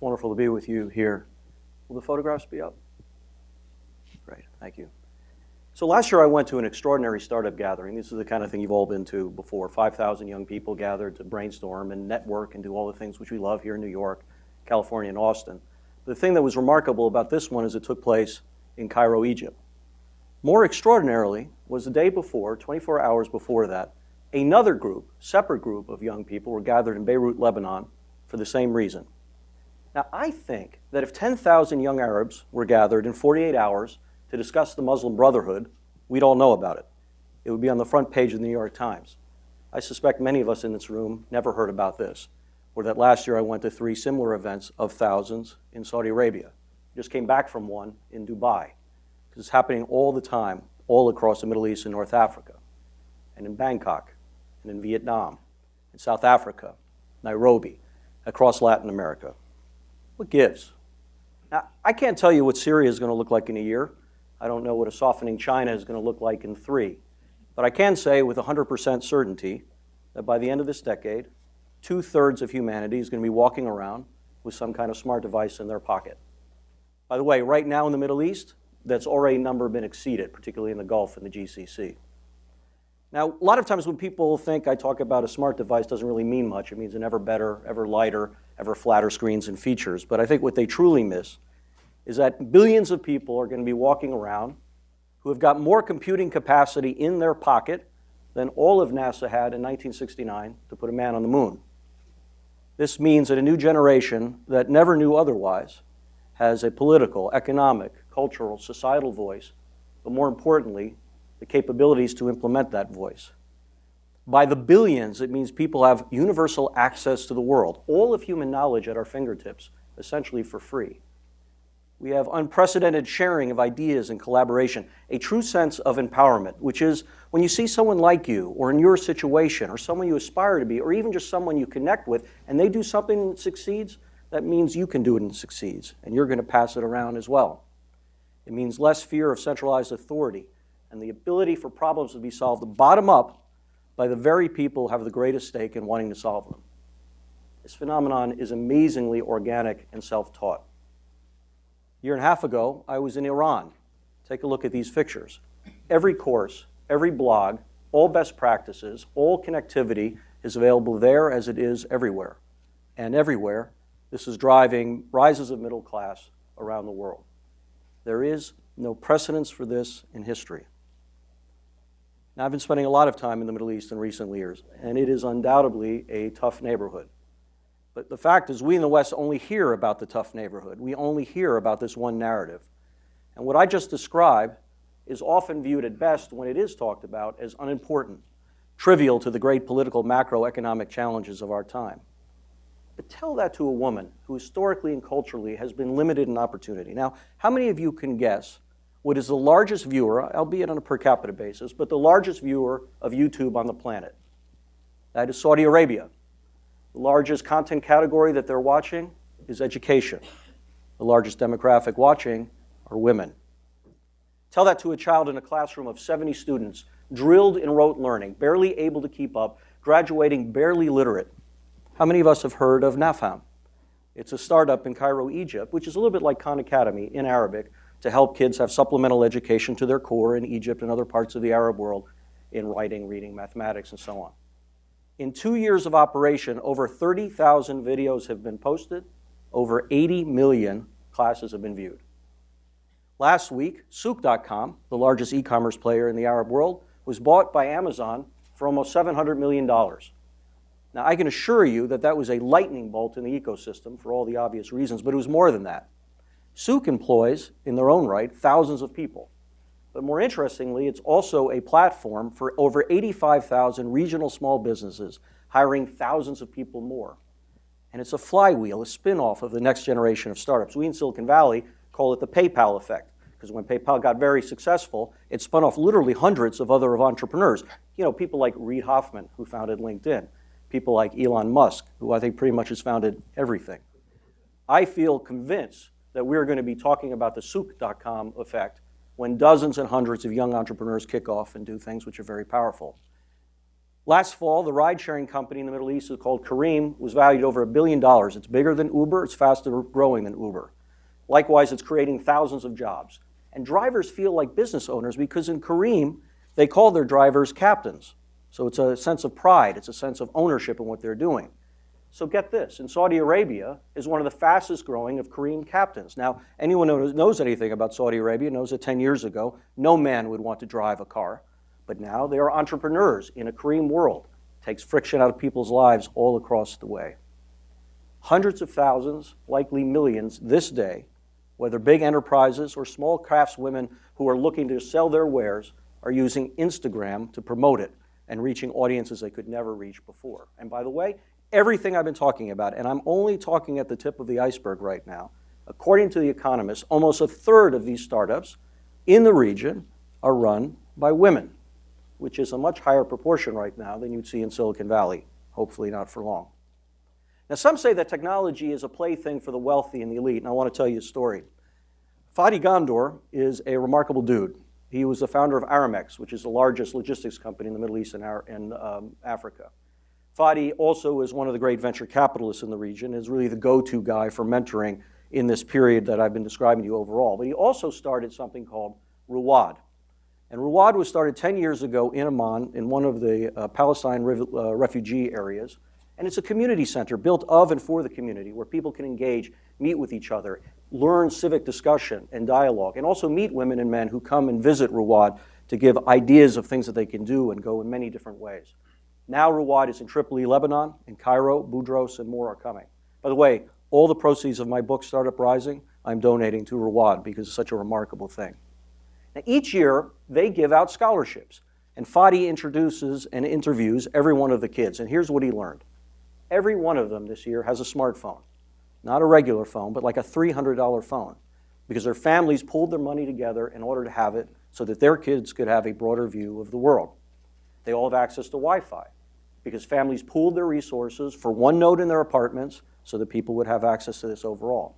It's wonderful to be with you here. Will the photographs be up? Great, thank you. So last year I went to an extraordinary startup gathering. This is the kind of thing you've all been to before. 5,000 young people gathered to brainstorm and network and do all the things which we love here in New York, California, and Austin. The thing that was remarkable about this one is it took place in Cairo, Egypt. More extraordinarily was the day before, 24 hours before that, another group, separate group of young people were gathered in Beirut, Lebanon for the same reason. Now, I think that if 10,000 young Arabs were gathered in 48 hours to discuss the Muslim Brotherhood, we'd all know about it. It would be on the front page of the New York Times. I suspect many of us in this room never heard about this, or that last year I went to 3 similar events of thousands in Saudi Arabia. Just came back from one in Dubai, because it's happening all the time, all across the Middle East and North Africa, and in Bangkok, and in Vietnam, in South Africa, Nairobi, across Latin America. What gives? Now, I can't tell you what Syria is going to look like in a year. I don't know what a softening China is going to look like in 3. But I can say with 100% certainty that by the end of this decade, 2/3 of humanity is going to be walking around with some kind of smart device in their pocket. By the way, right now in the Middle East, that's already number been exceeded, particularly in the Gulf and the GCC. Now, a lot of times when people think I talk about a smart device, doesn't really mean much. It means an ever better, ever lighter, ever flatter screens and features. But I think what they truly miss is that billions of people are going to be walking around who have got more computing capacity in their pocket than all of NASA had in 1969 to put a man on the moon. This means that a new generation that never knew otherwise has a political, economic, cultural, societal voice, but more importantly, the capabilities to implement that voice. By the billions, it means people have universal access to the world, all of human knowledge at our fingertips, essentially for free. We have unprecedented sharing of ideas and collaboration, a true sense of empowerment, which is when you see someone like you, or in your situation, or someone you aspire to be, or even just someone you connect with, and they do something that succeeds, that means you can do it and succeeds, and you're going to pass it around as well. It means less fear of centralized authority, and the ability for problems to be solved bottom up by the very people who have the greatest stake in wanting to solve them. This phenomenon is amazingly organic and self-taught. A year and a half ago, I was in Iran. Take a look at these pictures. Every course, every blog, all best practices, all connectivity is available there as it is everywhere. And everywhere, this is driving rises of middle class around the world. There is no precedence for this in history. Now, I've been spending a lot of time in the Middle East in recent years, and it is undoubtedly a tough neighborhood. But the fact is, we in the West only hear about the tough neighborhood. We only hear about this one narrative. And what I just described is often viewed at best, when it is talked about, as unimportant, trivial to the great political macroeconomic challenges of our time. But tell that to a woman who historically and culturally has been limited in opportunity. Now, how many of you can guess what is the largest viewer, albeit on a per capita basis, but the largest viewer of YouTube on the planet? That is Saudi Arabia. The largest content category that they're watching is education. The largest demographic watching are women. Tell that to a child in a classroom of 70 students, drilled in rote learning, barely able to keep up, graduating barely literate. How many of us have heard of NAFAM? It's a startup in Cairo, Egypt, which is a little bit like Khan Academy in Arabic, to help kids have supplemental education to their core in Egypt and other parts of the Arab world in writing, reading, mathematics, and so on. In 2 years of operation, over 30,000 videos have been posted, over 80 million classes have been viewed. Last week, Sook.com, the largest e-commerce player in the Arab world, was bought by Amazon for almost $700 million. Now, I can assure you that that was a lightning bolt in the ecosystem for all the obvious reasons, but it was more than that. Sook employs, in their own right, thousands of people. But more interestingly, it's also a platform for over 85,000 regional small businesses, hiring thousands of people more. And it's a flywheel, a spin-off of the next generation of startups. We in Silicon Valley call it the PayPal effect, because when PayPal got very successful, it spun off literally hundreds of other entrepreneurs. You know, people like Reid Hoffman, who founded LinkedIn, people like Elon Musk, who I think pretty much has founded everything. I feel convinced that we're going to be talking about the Sook.com effect when dozens and hundreds of young entrepreneurs kick off and do things which are very powerful. Last fall, the ride-sharing company in the Middle East called Careem was valued over $1 billion. It's bigger than Uber. It's faster growing than Uber. Likewise, it's creating thousands of jobs. And drivers feel like business owners because in Careem, they call their drivers captains. So it's a sense of pride. It's a sense of ownership in what they're doing. So get this. In Saudi Arabia is one of the fastest growing of Careem captains. Now, anyone who knows anything about Saudi Arabia knows that 10 years ago, no man would want to drive a car. But now they are entrepreneurs in a Careem world. It takes friction out of people's lives all across the way. Hundreds of thousands, likely millions this day, whether big enterprises or small craftswomen who are looking to sell their wares, are using Instagram to promote it and reaching audiences they could never reach before. And by the way, everything I've been talking about, and I'm only talking at the tip of the iceberg right now, according to The Economist, almost a third of these startups in the region are run by women, which is a much higher proportion right now than you'd see in Silicon Valley, hopefully not for long. Now, some say that technology is a plaything for the wealthy and the elite, and I want to tell you a story. Fadi Gondor is a remarkable dude. He was the founder of Aramex, which is the largest logistics company in the Middle East and Africa. Fadi also is one of the great venture capitalists in the region, is really the go-to guy for mentoring in this period that I've been describing to you overall. But he also started something called Ruwad. And Ruwad was started 10 years ago in Amman, in one of the Palestine refugee areas. And it's a community center built of and for the community where people can engage, meet with each other, learn civic discussion and dialogue, and also meet women and men who come and visit Ruwad to give ideas of things that they can do and go in many different ways. Now Ruwad is in Tripoli, Lebanon, in Cairo, Boudros, and more are coming. By the way, all the proceeds of my book, Startup Rising, I'm donating to Ruwad because it's such a remarkable thing. Now, each year, they give out scholarships, and Fadi introduces and interviews every one of the kids, and here's what he learned. Every one of them this year has a smartphone. Not a regular phone, but like a $300 phone, because their families pulled their money together in order to have it so that their kids could have a broader view of the world. They all have access to Wi-Fi, because families pooled their resources for one node in their apartments so that people would have access to this overall.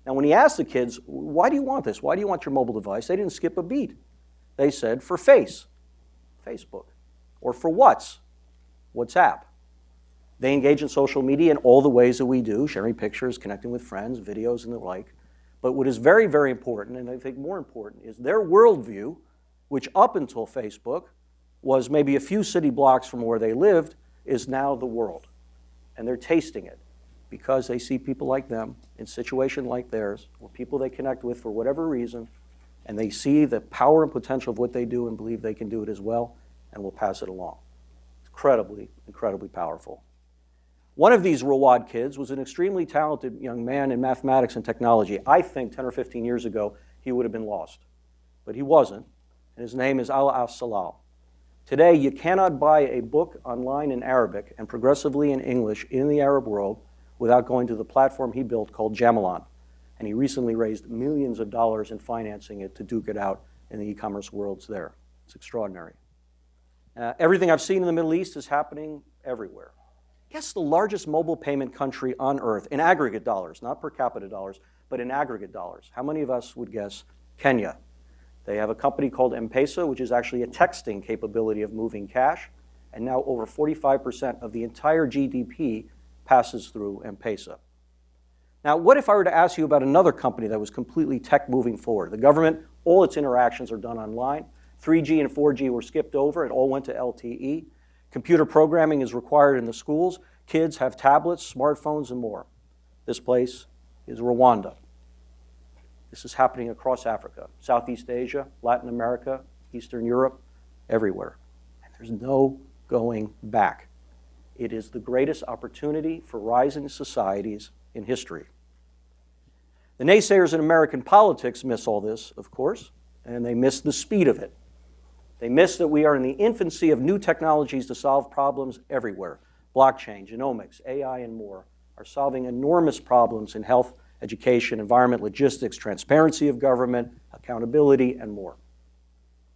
Now, when he asked the kids, why do you want this? Why do you want your mobile device? They didn't skip a beat. They said, for Facebook, or for WhatsApp. They engage in social media in all the ways that we do, sharing pictures, connecting with friends, videos, and the like. But what is very, very important, and I think more important, is their worldview, which up until Facebook was maybe a few city blocks from where they lived, is now the world. And they're tasting it because they see people like them in situations like theirs, or people they connect with for whatever reason, and they see the power and potential of what they do and believe they can do it as well, and will pass it along. It's incredibly, incredibly powerful. One of these Ruwad kids was an extremely talented young man in mathematics and technology. I think 10 or 15 years ago, he would have been lost. But he wasn't, and his name is Salam. Today, you cannot buy a book online in Arabic and progressively in English in the Arab world without going to the platform he built called Jamelan. And he recently raised millions of dollars in financing it to duke it out in the e-commerce worlds there. It's extraordinary. Everything I've seen in the Middle East is happening everywhere. Guess the largest mobile payment country on earth, in aggregate dollars, not per capita dollars, but in aggregate dollars. How many of us would guess Kenya? They have a company called M-Pesa, which is actually a texting capability of moving cash, and now over 45% of the entire GDP passes through M-Pesa. Now, what if I were to ask you about another company that was completely tech moving forward? The government, all its interactions are done online. 3G and 4G were skipped over. It all went to LTE. Computer programming is required in the schools. Kids have tablets, smartphones, and more. This place is Rwanda. This is happening across Africa, Southeast Asia, Latin America, Eastern Europe, everywhere. And there's no going back. It is the greatest opportunity for rising societies in history. The naysayers in American politics miss all this, of course, and they miss the speed of it. They miss that we are in the infancy of new technologies to solve problems everywhere. Blockchain, genomics, AI, and more are solving enormous problems in health, education, environment, logistics, transparency of government, accountability, and more.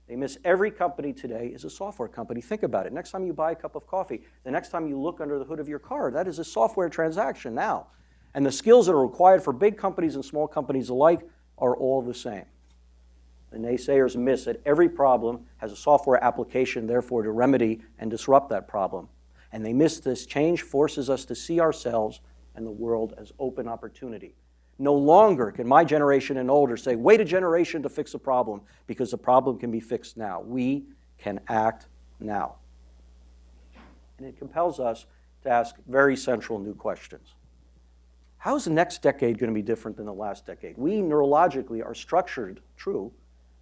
They miss every company today is a software company. Think about it. Next time you buy a cup of coffee, the next time you look under the hood of your car, that is a software transaction now. And the skills that are required for big companies and small companies alike are all the same. The naysayers miss that every problem has a software application, therefore, to remedy and disrupt that problem. And they miss this. Change forces us to see ourselves and the world as open opportunity. No longer can my generation and older say, wait a generation to fix a problem, because the problem can be fixed now. We can act now. And it compels us to ask very central new questions. How is the next decade going to be different than the last decade? We neurologically are structured, true,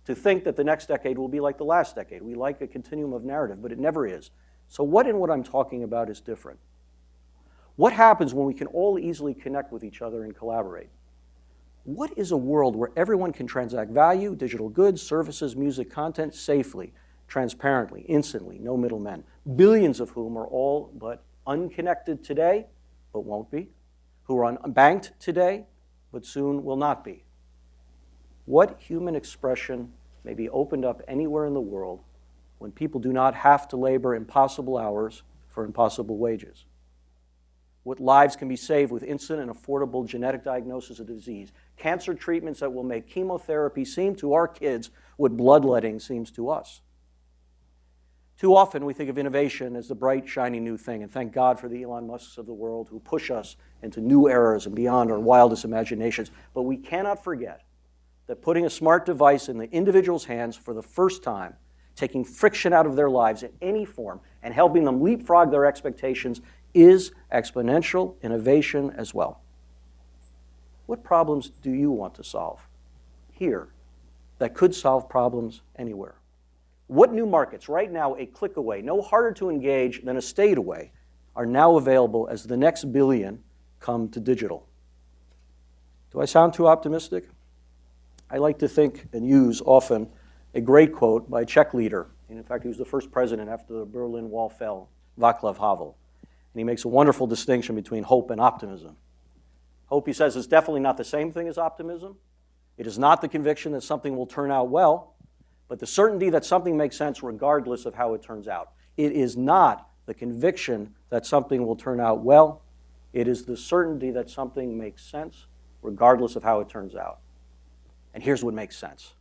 to think that the next decade will be like the last decade. We like a continuum of narrative, but it never is. So what in what I'm talking about is different? What happens when we can all easily connect with each other and collaborate? What is a world where everyone can transact value, digital goods, services, music, content safely, transparently, instantly, no middlemen, billions of whom are all but unconnected today, but won't be, who are unbanked today, but soon will not be? What human expression may be opened up anywhere in the world when people do not have to labor impossible hours for impossible wages? What lives can be saved with instant and affordable genetic diagnosis of disease? Cancer treatments that will make chemotherapy seem to our kids what bloodletting seems to us. Too often we think of innovation as the bright, shiny new thing, and thank God for the Elon Musks of the world who push us into new eras and beyond our wildest imaginations. But we cannot forget that putting a smart device in the individual's hands for the first time, taking friction out of their lives in any form, and helping them leapfrog their expectations is exponential innovation as well. What problems do you want to solve here that could solve problems anywhere? What new markets, right now a click away, no harder to engage than a state away, are now available as the next billion come to digital? Do I sound too optimistic? I like to think and use often a great quote by a Czech leader. And in fact, he was the first president after the Berlin Wall fell, Václav Havel. And he makes a wonderful distinction between hope and optimism. Hope, he says, is definitely not the same thing as optimism. It is not the conviction that something will turn out well, but the certainty that something makes sense regardless of how it turns out. It is not the conviction that something will turn out well. It is the certainty that something makes sense regardless of how it turns out. And here's what makes sense.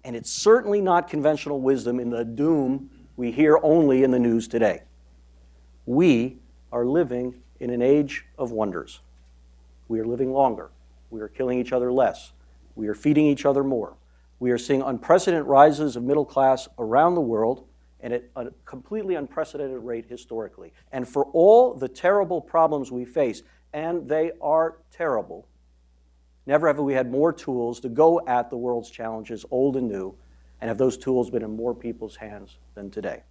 And it's certainly not conventional wisdom in the doom we hear only in the news today. We are living in an age of wonders. We are living longer. We are killing each other less. We are feeding each other more. We are seeing unprecedented rises of middle class around the world and at a completely unprecedented rate historically. And for all the terrible problems we face, and they are terrible, never have we had more tools to go at the world's challenges, old and new, and have those tools been in more people's hands than today.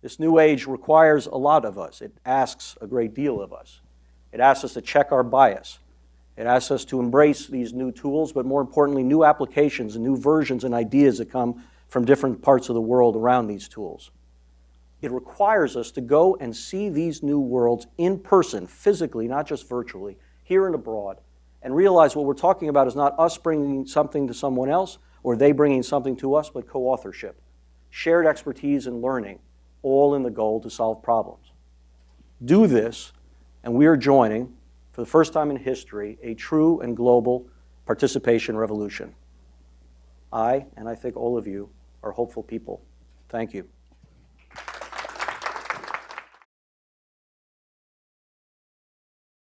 This new age requires a lot of us. It asks a great deal of us. It asks us to check our bias. It asks us to embrace these new tools, but more importantly, new applications and new versions and ideas that come from different parts of the world around these tools. It requires us to go and see these new worlds in person, physically, not just virtually, here and abroad, and realize what we're talking about is not us bringing something to someone else or they bringing something to us, but co-authorship, shared expertise and learning, all in the goal to solve problems. Do this, and we are joining, for the first time in history, a true and global participation revolution. I, and I think all of you, are hopeful people. Thank you.